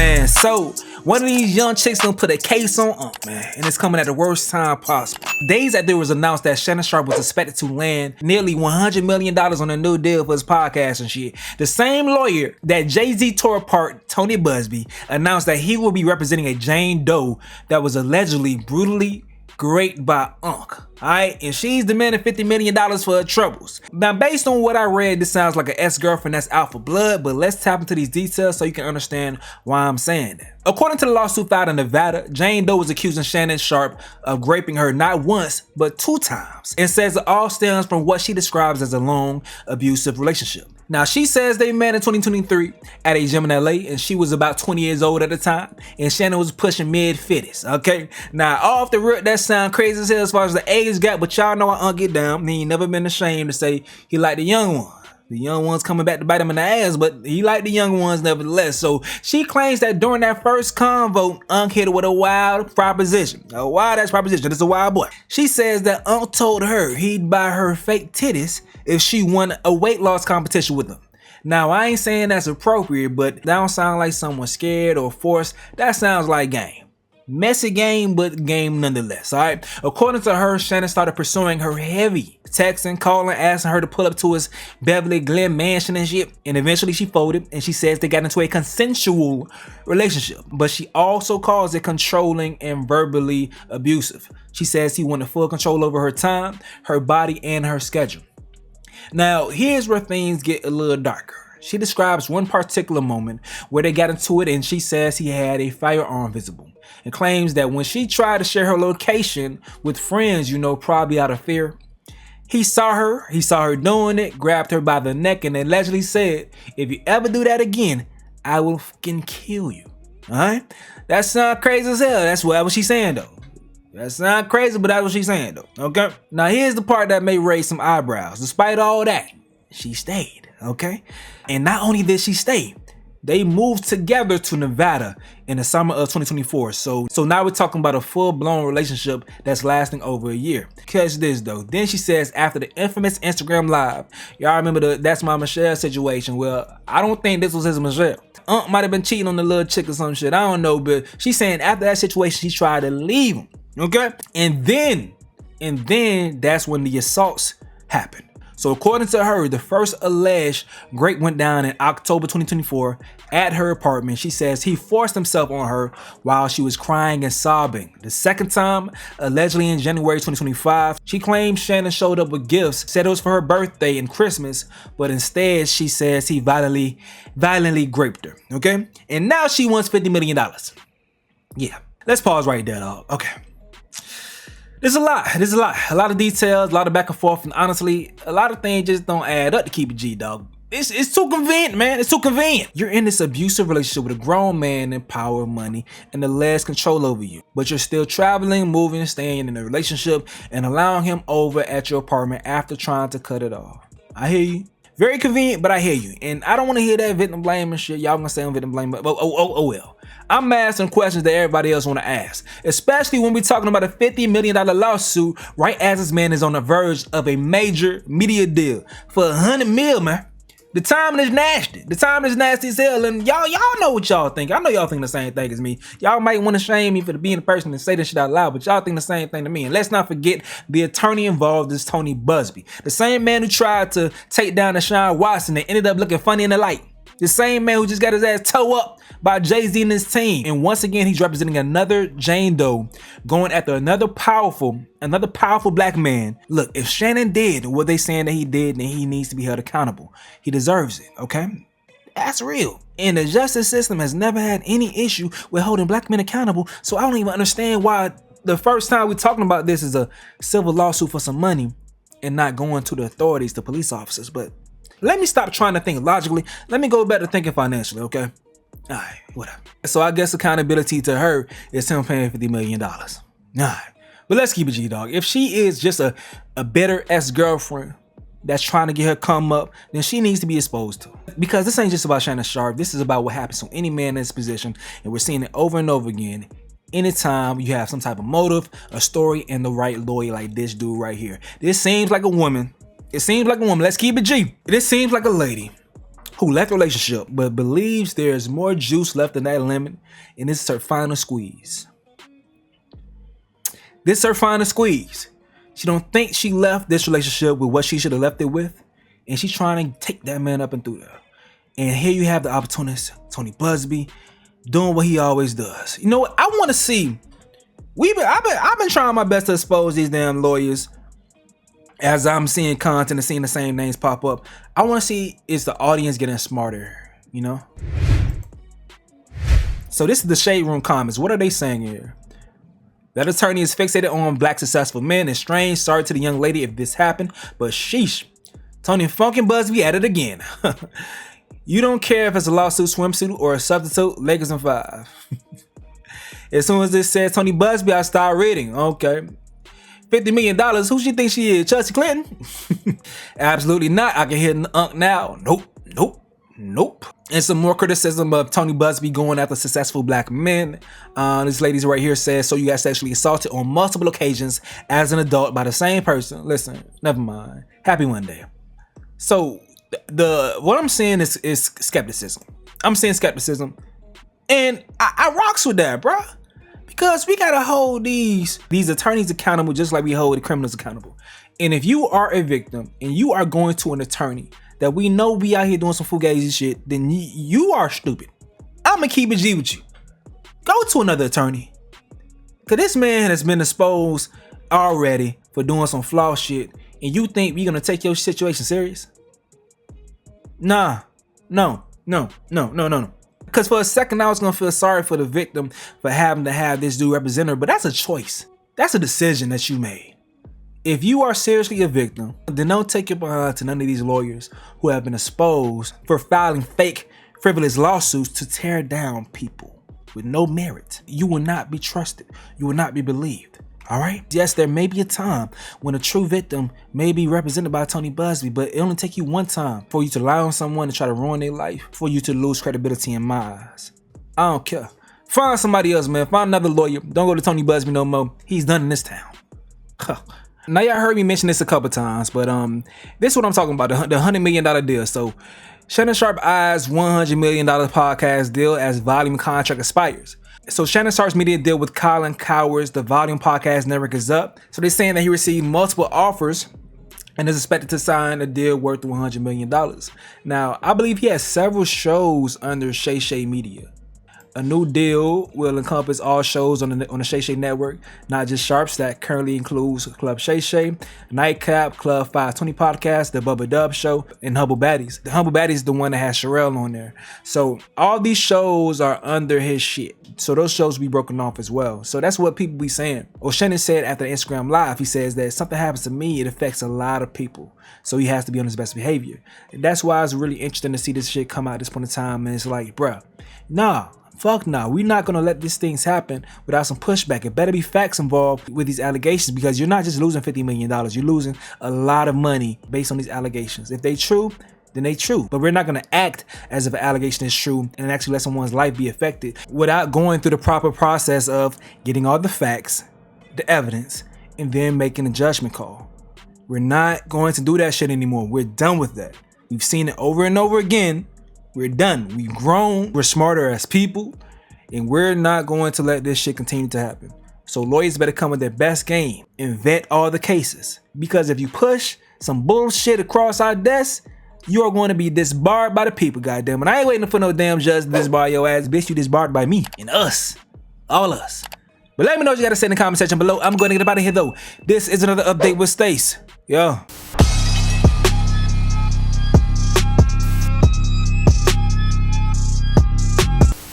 man. So one of these young chicks gonna put a case on man, and it's coming at the worst time possible. Days after it was announced that Shannon Sharpe was expected to land nearly $100 million on a new deal for his podcast and shit, the same lawyer that Jay-Z tore apart, Tony Buzbee, announced that he will be representing a Jane Doe that was allegedly brutally raped by alright, and she's demanding $50 million for her troubles. Now, based on what I read, this sounds like an ex-girlfriend that's out for blood, but let's tap into these details so you can understand why I'm saying that. According to the lawsuit filed in Nevada, Jane Doe was accusing Shannon Sharpe of raping her not once, but 2 times, and says it all stems from what she describes as a long, abusive relationship. Now, she says they met in 2023 at a gym in LA, and she was about 20 years old at the time, and Shannon was pushing mid-50s, okay? Now, off the rip, that sound crazy as hell as far as the age gap, but y'all know I get down. He ain't never been ashamed to say he liked the young one. The young ones coming back to bite him in the ass, but he liked the young ones nevertheless. So she claims that during that first convo, hit her with a wild proposition. A wild-ass proposition. It's a wild boy. She says that told her he'd buy her fake titties if she won a weight loss competition with him. Now, I ain't saying that's appropriate, but that don't sound like someone scared or forced. That sounds like game. Messy game, but game nonetheless, alright? According to her, Shannon started pursuing her heavy, texting, calling, asking her to pull up to his Beverly Glen mansion and shit, and eventually she folded, and she says they got into a consensual relationship, but she also calls it controlling and verbally abusive. She says he wanted full control over her time, her body, and her schedule. Now, here's where things get a little darker. She describes one particular moment where they got into it, and she says he had a firearm visible, and claims that when she tried to share her location with friends, probably out of fear, he saw her doing it, grabbed her by the neck, and allegedly said, "If you ever do that again, I will fucking kill you." Alright? That sounds crazy as hell. That's what she's saying though. That sounds crazy, but that's what she's saying though. Okay? Now here's the part that may raise some eyebrows. Despite all that, she stayed. Okay? And not only did she stay, they moved together to Nevada in the summer of 2024. So now we're talking about a full-blown relationship that's lasting over a year. Catch this though. Then she says after the infamous Instagram live, y'all remember the That's My Michelle situation? Well, I don't think this was his Michelle. Might have been cheating on the little chick or some shit. I don't know, but she's saying after that situation, she tried to leave him. Okay? And then that's when the assaults happened. So according to her, the first alleged rape went down in October 2024 at her apartment. She says he forced himself on her while she was crying and sobbing. The second time, allegedly in January 2025, she claims Shannon showed up with gifts, said it was for her birthday and Christmas, but instead she says he violently raped her, okay? And now she wants $50 million. Yeah, let's pause right there, dog. Okay. There's a lot of details, a lot of back and forth, and honestly, a lot of things just don't add up to keep it G, dog. It's too convenient, man. It's too convenient. You're in this abusive relationship with a grown man in power, money, and the less control over you. But you're still traveling, moving, staying in a relationship, and allowing him over at your apartment after trying to cut it off. I hear you. Very convenient, but I hear you. And I don't want to hear that victim blame and shit. Y'all gonna say I'm victim blame, but oh well. I'm asking questions that everybody else want to ask, especially when we're talking about a $50 million lawsuit right as this man is on the verge of a major media deal for $100 million, man. The timing is nasty. The timing is nasty as hell, and y'all know what y'all think. I know y'all think the same thing as me. Y'all might want to shame me for being the person to say this shit out loud, but y'all think the same thing to me. And let's not forget the attorney involved is Tony Buzbee, the same man who tried to take down Deshaun Watson and ended up looking funny in the light. The same man who just got his ass toe up by Jay-Z and his team. And once again, he's representing another Jane Doe, going after another powerful black man. Look, if Shannon did what they saying that he did, then he needs to be held accountable. He deserves it, okay? That's real. And the justice system has never had any issue with holding black men accountable, so I don't even understand why the first time we're talking about this is a civil lawsuit for some money and not going to the authorities, the police officers. But let me stop trying to think logically. Let me go back to thinking financially, okay? Alright, whatever. So I guess accountability to her is him paying $50 million. Alright. But let's keep it G, dog. If she is just a better ex-girlfriend that's trying to get her come up, then she needs to be exposed to. Because this ain't just about Shannon Sharpe. This is about what happens to any man in this position. And we're seeing it over and over again. Anytime you have some type of motive, a story, and the right lawyer like this dude right here. This seems like a woman. It seems like a woman. Let's keep it G. This seems like a lady who left the relationship but believes there's more juice left in that lemon, and this is her final squeeze. This is her final squeeze. She don't think she left this relationship with what she should have left it with, and she's trying to take that man up and through there. And here you have the opportunist, Tony Buzbee, doing what he always does. You know what? I want to see. I've been trying my best to expose these damn lawyers as I'm seeing content and seeing the same names pop up. I want to see, is the audience getting smarter, you know? So this is the Shade Room comments. What are they saying here? That attorney is fixated on black successful men, and strange. Sorry to the young lady if this happened, but sheesh. Tony fucking Buzbee at it again. You don't care if it's a lawsuit, swimsuit, or a substitute. Lakers in 5. As soon as this says Tony Buzbee, I start reading. Okay. $50 million. Who she think she is? Chelsea Clinton? Absolutely not. I can hear the unk now. Nope. Nope. Nope. And some more criticism of Tony Buzbee going after successful black men. This lady right here says, so you got sexually assaulted on multiple occasions as an adult by the same person. Listen, never mind. Happy one day. So what I'm saying is skepticism. I'm saying skepticism. And I rocks with that, bruh. Because we gotta hold these attorneys accountable just like we hold the criminals accountable. And if you are a victim and you are going to an attorney that we know be out here doing some fugazi shit, then you are stupid. I'ma keep it G with you. Go to another attorney. Cause this man has been exposed already for doing some flaw shit, and you think we gonna take your situation serious? Nah. No. Because for a second I was gonna feel sorry for the victim for having to have this dude represent her, but that's a choice. That's a decision that you made. If you are seriously a victim, then don't take your behind to none of these lawyers who have been exposed for filing fake, frivolous lawsuits to tear down people with no merit. You will not be trusted. You will not be believed. All right? Yes, there may be a time when a true victim may be represented by Tony Buzbee, but it only take you one time for you to lie on someone and try to ruin their life, for you to lose credibility in my eyes. I don't care. Find somebody else, man. Find another lawyer. Don't go to Tony Buzbee no more. He's done in this town. Now y'all heard me mention this a couple times, but this is what I'm talking about, the $100 million deal. So Shannon Sharpe eyes $100 million podcast deal as volume contract expires. So Shannon Sharpe's media deal with Colin Coward's The Volume Podcast Network is up. So they're saying that he received multiple offers and is expected to sign a deal worth $100 million. Now, I believe he has several shows under Shay Shay Media. A new deal will encompass all shows on the Shay Shay network, not just Sharpe's. That currently includes Club Shay Shay, Nightcap, Club 520 Podcast, The Bubba Dub Show, and Humble Baddies. The Humble Baddies is the one that has Sherelle on there. So all these shows are under his shit. So those shows will be broken off as well. So that's what people be saying. Well, Shannon said after the Instagram Live, he says that if something happens to me, it affects a lot of people. So he has to be on his best behavior. And that's why it's really interesting to see this shit come out at this point in time. And it's like, bruh, nah. Fuck no, we're not gonna let these things happen without some pushback. It better be facts involved with these allegations, because you're not just losing $50 million, you're losing a lot of money based on these allegations. If they true, then they true. But we're not gonna act as if an allegation is true and actually let someone's life be affected without going through the proper process of getting all the facts, the evidence, and then making a judgment call. We're not going to do that shit anymore. We're done with that. We've seen it over and over again. We're done. We've grown. We're smarter as people. And we're not going to let this shit continue to happen. So lawyers better come with their best game and vet all the cases. Because if you push some bullshit across our desk, you are going to be disbarred by the people, goddamn it. I ain't waiting for no damn judge to disbar your ass. Bitch, you disbarred by me and us. All us. But let me know what you got to say in the comment section below. I'm going to get up out of here though. This is another update with Stace. Yo.